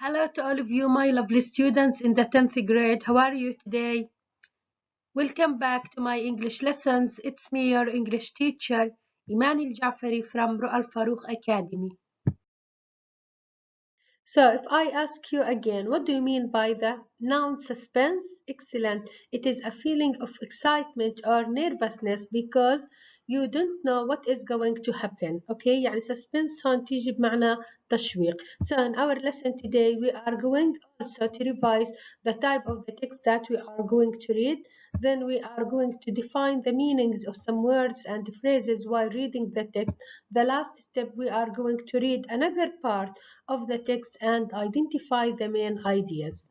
Hello to all of you, my lovely students in the 10th grade. How are you today? Welcome back to my English lessons. It's me, your English teacher, Iman Al-Jafari from Ru'al Farouk Academy. So if I ask you again, what do you mean by the noun suspense? Excellent. It is a feeling of excitement or nervousness because you don't know what is going to happen. Okay, يعني suspense هون تيجي بمعنى تشويق. So in our lesson today we are going also to revise the type of the text that we are going to read. Then we are going to define the meanings of some words and phrases while reading the text. The last step we are going to read another part of the text and identify the main ideas.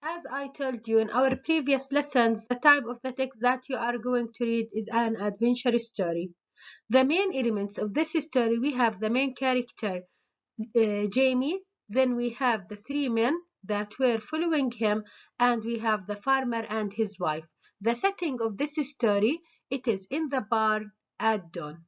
As I told you in our previous lessons, the type of the text that you are going to read is an adventure story. The main elements of this story, we have the main character, Jamie, then we have the three men that were following him, and we have the farmer and his wife. The setting of this story, it is in the barn at dawn.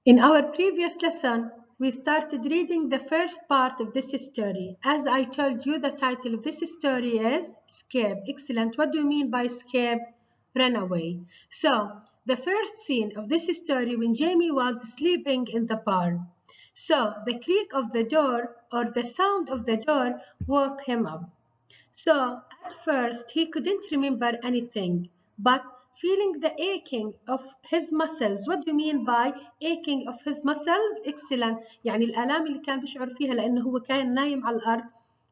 In our previous lesson, we started reading the first part of this story. As I told you, the title of this story is Escape. Excellent. What do you mean by escape? Run away. So, the first scene of this story when Jamie was sleeping in the barn. So, the creak of the door or the sound of the door woke him up. So at first he couldn't remember anything, but feeling the aching of his muscles. What do you mean by aching of his muscles? Excellent. يعني الآلام اللي كان بيشعر فيها لأنه هو كان نايم على الأرض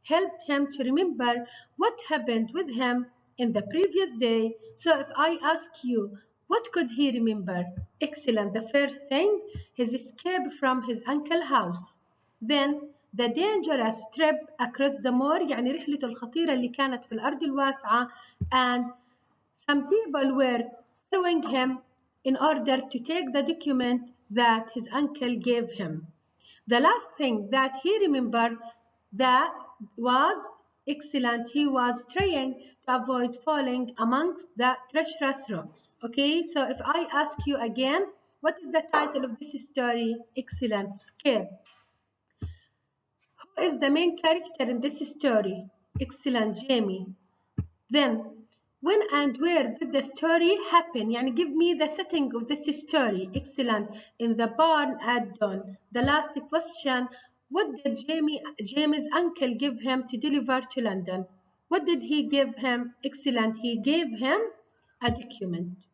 helped him to remember what happened with him in the previous day. So if I ask you, what could he remember? Excellent. The first thing, his escape from his uncle's house. Then the dangerous trip across the moor يعني رحلته الخطيرة اللي كانت في الأرض الواسعة and some people were following him in order to take the document that his uncle gave him. The last thing that he remembered that was excellent. He was trying to avoid falling amongst the treacherous rocks. Okay, so if I ask you again, what is the title of this story? Excellent. Escape. Who is the main character in this story? Excellent, Jamie. Then, when and where did the story happen? يعني give me the setting of this story. Excellent. In the barn at dawn. The last question, what did Jamie's uncle give him to deliver to London? What did he give him? Excellent. He gave him a document.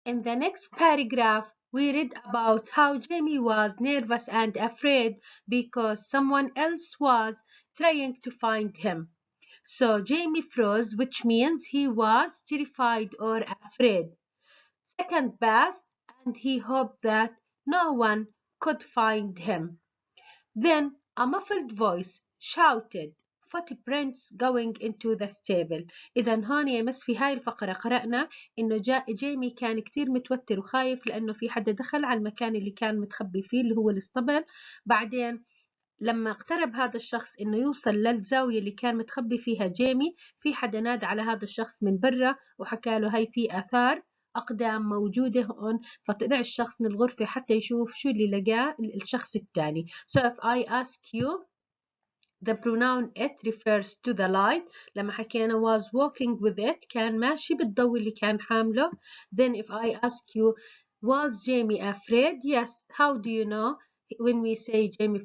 In the next paragraph, we read about how Jamie was nervous and afraid because someone else was trying to find him. So Jamie froze, which means he was terrified or afraid. Second passed, and he hoped that no one could find him. Then a muffled voice shouted, footprints going into the stable. إذا هون يا مس في هاي الفقرة قرأنا إنه جيمي كان كتير متوتر وخايف لأنه في حدا دخل على المكان اللي كان متخبي فيه اللي هو الاسطبل. بعدين لما اقترب هذا الشخص إنه يوصل للزاوية اللي كان متخبي فيها جيمي، في حدا نادى على هذا الشخص من برا وحكى له هاي في آثار أقدام موجودة هون، فطلع الشخص من الغرفة حتى يشوف شو اللي لقاه الشخص الثاني. So if I ask you, the pronoun it refers to the light. لما حكينا was walking with it كان ماشي بالضوء اللي كان حامله. Then if I ask you, was Jamie afraid? Yes. How do you know? When we say Jamie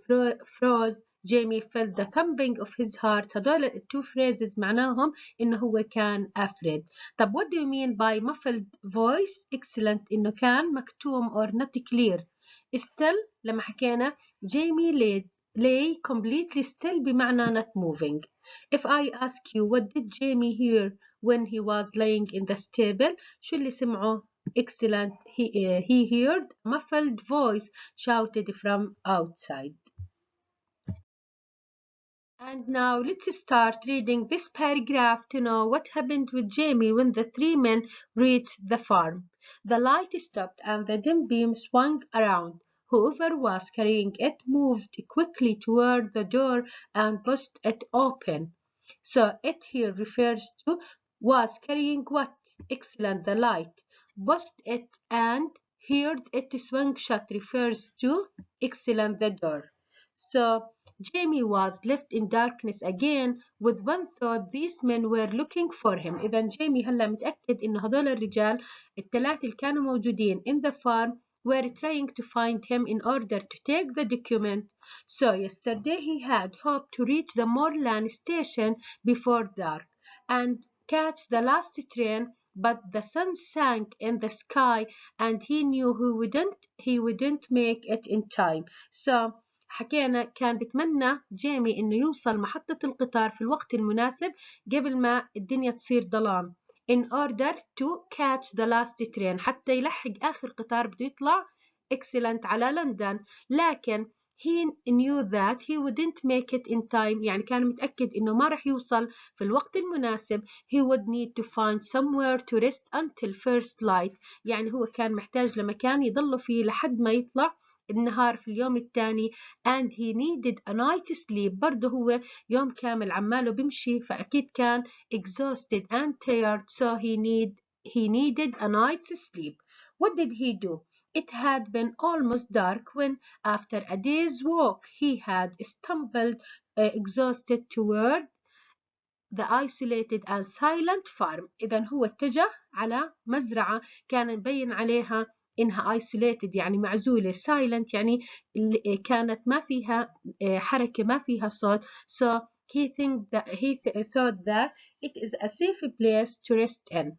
froze, Jamie felt the thumping of his heart. هدول two phrases معناهم إنه هو كان afraid. طب what do you mean by muffled voice? Excellent. إنه كان مكتوم or not clear. Still لما حكينا Jamie lay completely still بمعنى not moving. If I ask you what did Jamie hear when he was laying in the stable, شو اللي سمعه? Excellent. He heard a muffled voice shouted from outside. And now let's start reading this paragraph to know what happened with Jamie when the three men reached the farm. The light stopped and the dim beam swung around. Whoever was carrying it moved quickly toward the door and pushed it open. So it here refers to was carrying what? Excellent, the light. pushed it and heard it swing shut refers to excellent the door. So Jamie was left in darkness again with one thought these men were looking for him. إذا جيمي هلا متأكد إنه هدول الرجال الثلاثة اللي كانوا موجودين in the farm were trying to find him in order to take the document. So yesterday he had hoped to reach the moorland station before dark and catch the last train, but the sun sank in the sky and he knew he wouldn't make it in time. So حكينا كان بتمنى جيمي إنه يوصل محطة القطار في الوقت المناسب قبل ما الدنيا تصير ظلام in order to catch the last train حتى يلحق آخر قطار بده يطلع excellent على لندن. لكن he knew that he wouldn't make it in time يعني كان متأكد إنه ما رح يوصل في الوقت المناسب. he would need to find somewhere to rest until first light يعني هو كان محتاج لمكان يضل فيه لحد ما يطلع النهار في اليوم الثاني and he needed a night sleep. برضه هو يوم كامل عماله بمشي فأكيد كان exhausted and tired so he needed a night's sleep. What did he do? It had been almost dark when after a day's walk he had stumbled exhausted toward the isolated and silent farm. إذا هو اتجه على مزرعة كان مبين عليها إنها isolated يعني معزولة silent يعني كانت ما فيها حركة ما فيها صوت. So he thought that it is a safe place to rest in.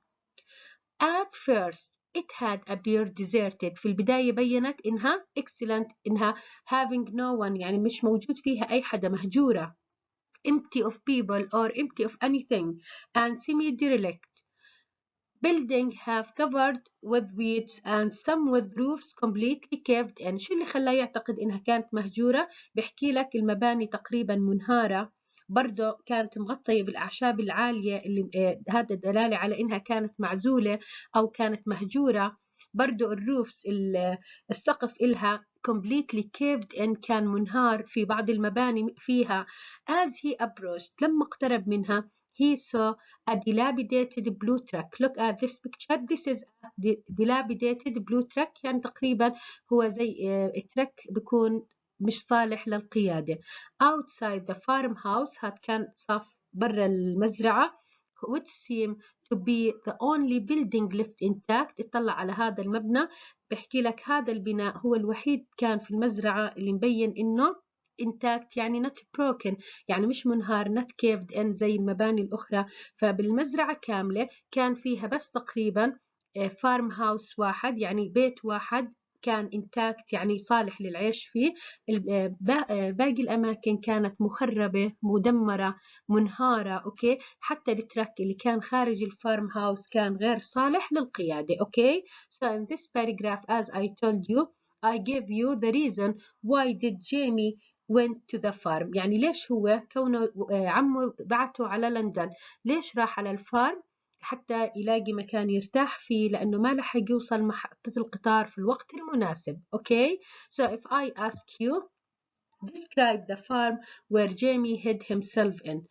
At first it had appeared deserted. في البداية بينت إنها excellent إنها having no one يعني مش موجود فيها أي حدا مهجورة empty of people or empty of anything and semi-derelict. Building half covered with weeds and some with roofs completely caved in. شو اللي خلاه يعتقد إنها كانت مهجورة؟ بحكي لك المباني تقريبا منهارة برضه كانت مغطية بالأعشاب العالية اللي هذا دلالة على إنها كانت معزولة أو كانت مهجورة. برضه الروفس السقف إلها completely caved in كان منهار في بعض المباني فيها. As he approached لما اقترب منها he saw a dilapidated blue truck. Look at this picture. This is a dilapidated blue truck يعني تقريبا هو زي ترك بيكون مش صالح للقيادة. Outside the farmhouse هاد كان صف برا المزرعة which seemed to be the only building left intact. اطلع على هذا المبنى بحكي لك هذا البناء هو الوحيد كان في المزرعة اللي مبين إنه intact يعني not broken يعني مش منهار not caved in زي المباني الأخرى. فبالمزرعة كاملة كان فيها بس تقريبا فارم هاوس واحد يعني بيت واحد كان intact يعني صالح للعيش فيه. باقي الأماكن كانت مخربة مدمرة منهارة. أوكي حتى التراك اللي كان خارج الفارم هاوس كان غير صالح للقيادة. أوكي so in this paragraph as I told you I gave you the reason why did Jamie went to the farm يعني ليش هو كونه عمه بعته على لندن ليش راح على الفارم حتى يلاقي مكان يرتاح فيه لأنه ما لحق يوصل محطة القطار في الوقت المناسب. Okay so if I ask you describe the farm where Jamie hid himself in.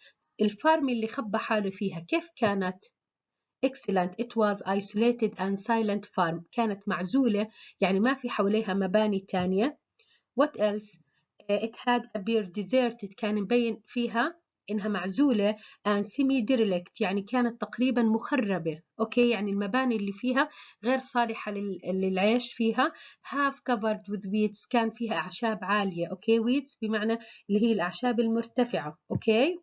الفارم اللي خبى حاله فيها كيف كانت؟ Excellent. It was isolated and silent farm. كانت معزولة يعني ما في حواليها مباني تانية. What else? It had appeared deserted. كان مبين فيها إنها معزولة and semi-derelict يعني كانت تقريبا مخربة. أوكي يعني المباني اللي فيها غير صالحة للعيش فيها. Half covered with weeds كان فيها أعشاب عالية. أوكي weeds بمعنى اللي هي الأعشاب المرتفعة. أوكي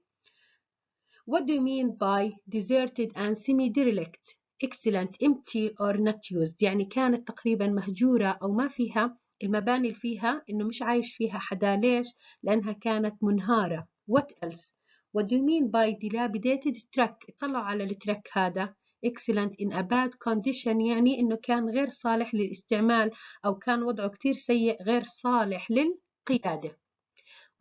What do you mean by deserted and semi-derelict? Excellent. Empty or not used يعني كانت تقريبا مهجورة أو ما فيها المباني اللي فيها إنه مش عايش فيها حدا. ليش؟ لأنها كانت منهارة. What else? What do you mean by dilapidated truck? اطلعوا على الترك هذا. Excellent. In a bad condition يعني إنه كان غير صالح للاستعمال أو كان وضعه كتير سيء غير صالح للقيادة.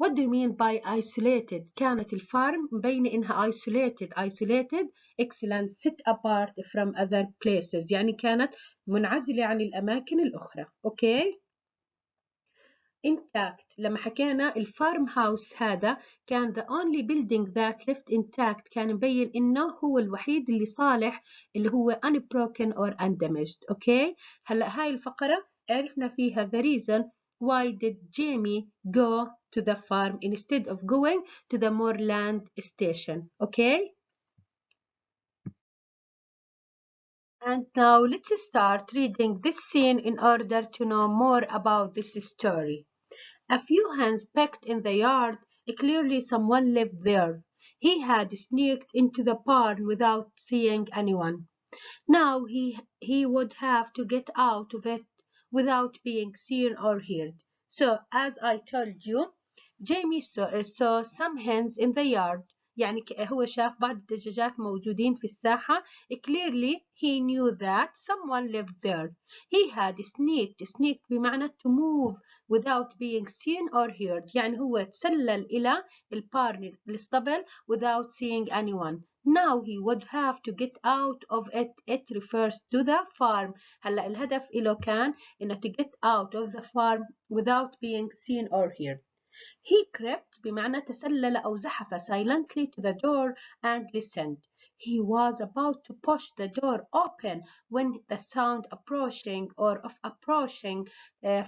What do you mean by isolated? كانت الفارم مبينة إنها isolated excellent set apart from other places يعني كانت منعزلة عن الأماكن الأخرى. أوكي intact. لما حكينا الفارم هاوس هذا كان the only building that left intact، كان مبين إنه هو الوحيد اللي صالح، اللي هو unbroken or undamaged. أوكي، هلأ هاي الفقرة عرفنا فيها the reason why did Jamie go to the farm instead of going to the moorland station. Okay. And now let's start reading this scene in order to know more about this story. A few hens pecked in the yard. Clearly someone lived there. He had sneaked into the barn without seeing anyone. Now he would have to get out of it without being seen or heard. So as I told you, Jamie saw some hens in the yard. يعني هو شاف بعض الدجاجات موجودين في الساحة. Clearly he knew that someone lived there. He had sneaked بمعنى to move without being seen or heard. يعني هو تسلل إلى البارن الاسطبل without seeing anyone. Now he would have to get out of it. It refers to the farm. هلا الهدف إله كان إنه to get out of the farm without being seen or heard. He crept بمعنى تسلل أو زحف silently to the door and listened. He was about to push the door open when the sound of approaching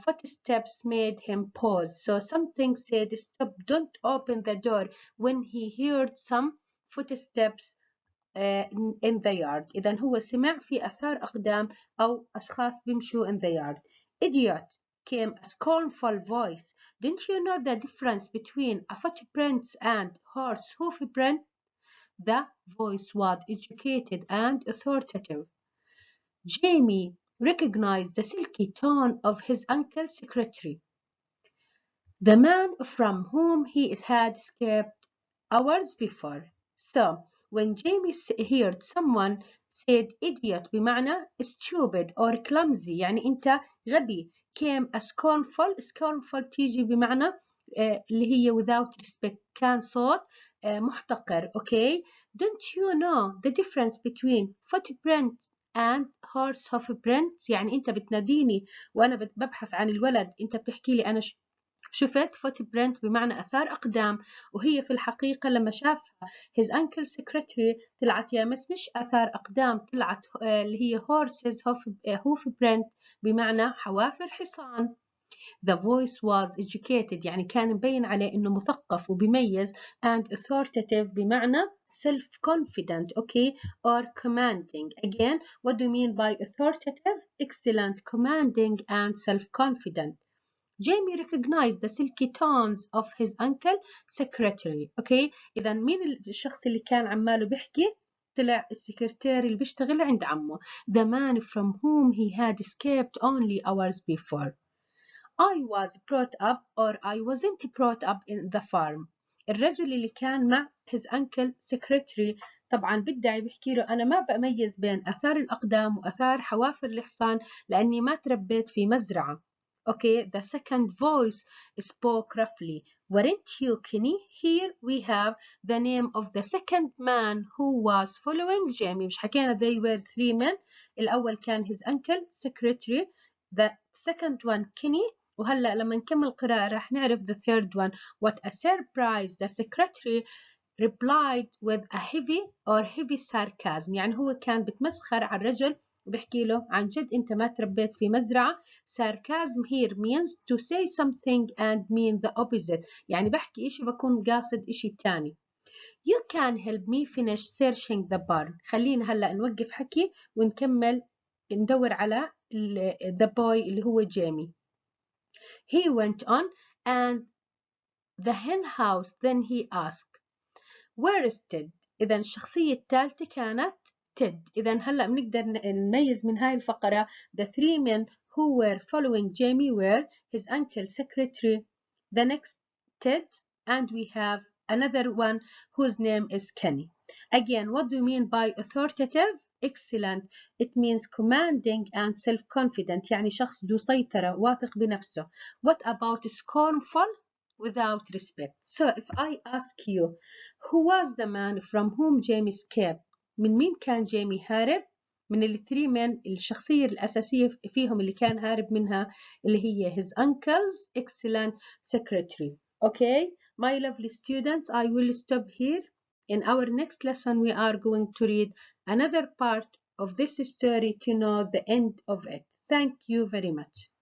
footsteps made him pause. So something said, "Stop, don't open the door," when he heard some footsteps in the yard. إذا هو سمع في آثار أقدام أو أشخاص بيمشوا in the yard. Idiot, came a scornful voice. Didn't you know the difference between a footprint and horse hoofprint? The voice was educated and authoritative. Jamie recognized the silky tone of his uncle's secretary, the man from whom he had escaped hours before. So, when Jamie heard someone said idiot بمعنى stupid or clumsy يعني أنت غبي، came a scornful تيجي بمعنى اللي هي without respect، كان صوت محتقر. okay. Don't you know the difference between footprint and horse hoofprint؟ يعني أنت بتناديني وأنا ببحث عن الولد، أنت بتحكي لي أنا شفت footprint بمعنى أثار أقدام، وهي في الحقيقة لما شافها his uncle secretary طلعت يا مش أثار أقدام، طلعت اللي هي horses hoofprint بمعنى حوافر حصان. The voice was educated يعني كان مبين عليه إنه مثقف وبيميز، and authoritative بمعنى self-confident. okay. or commanding. Again, what do you mean by authoritative? Excellent, commanding and self-confident. Jamie recognized the silky tones of his uncle secretary. okay. إذا مين الشخص اللي كان عماله بيحكي؟ طلع السكرتير اللي بيشتغل عند عمه. The man from whom he had escaped only hours before. I was brought up or I wasn't brought up in the farm. الرجل اللي كان مع his uncle secretary طبعا بدعي بيحكي له أنا ما بميز بين أثار الأقدام وأثار حوافر الحصان لأني ما تربيت في مزرعة. Okay, the second voice spoke roughly. Weren't you Kenny? Here we have the name of the second man who was following Jamie. مش حكينا they were three men. الأول كان his uncle secretary. The second one Kenny. وهلأ لما نكمل قراءة راح نعرف the third one. What a surprise! The secretary replied with a heavy sarcasm. يعني هو كان بتمسخر على الرجل وبحكي له عن جد أنت ما تربيت في مزرعة. Sarcasm here means to say something and mean the opposite. يعني بحكي إشي بكون قاصد إشي تاني. You can help me finish searching the barn. خلينا هلأ نوقف حكي ونكمل ندور على the boy اللي هو جيمي. He went on and the hen house. Then he asked, where is Ted? إذا الشخصية الثالثة كانت Ted. إذا هلأ بنقدر نميز من هاي الفقرة the three men who were following Jamie were his uncle secretary, the next Ted, and we have another one whose name is Kenny. Again, what do you mean by authoritative? Excellent. It means commanding and self-confident. يعني شخص ذو سيطرة واثق بنفسه. What about scornful? Without respect. So if I ask you, who was the man from whom Jamie escaped? من مين كان جيمي هارب؟ من الثري men الشخصية الأساسية فيهم اللي كان هارب منها اللي هي his uncle's excellent secretary. Okay, my lovely students, I will stop here. In our next lesson, we are going to read another part of this story to know the end of it. Thank you very much.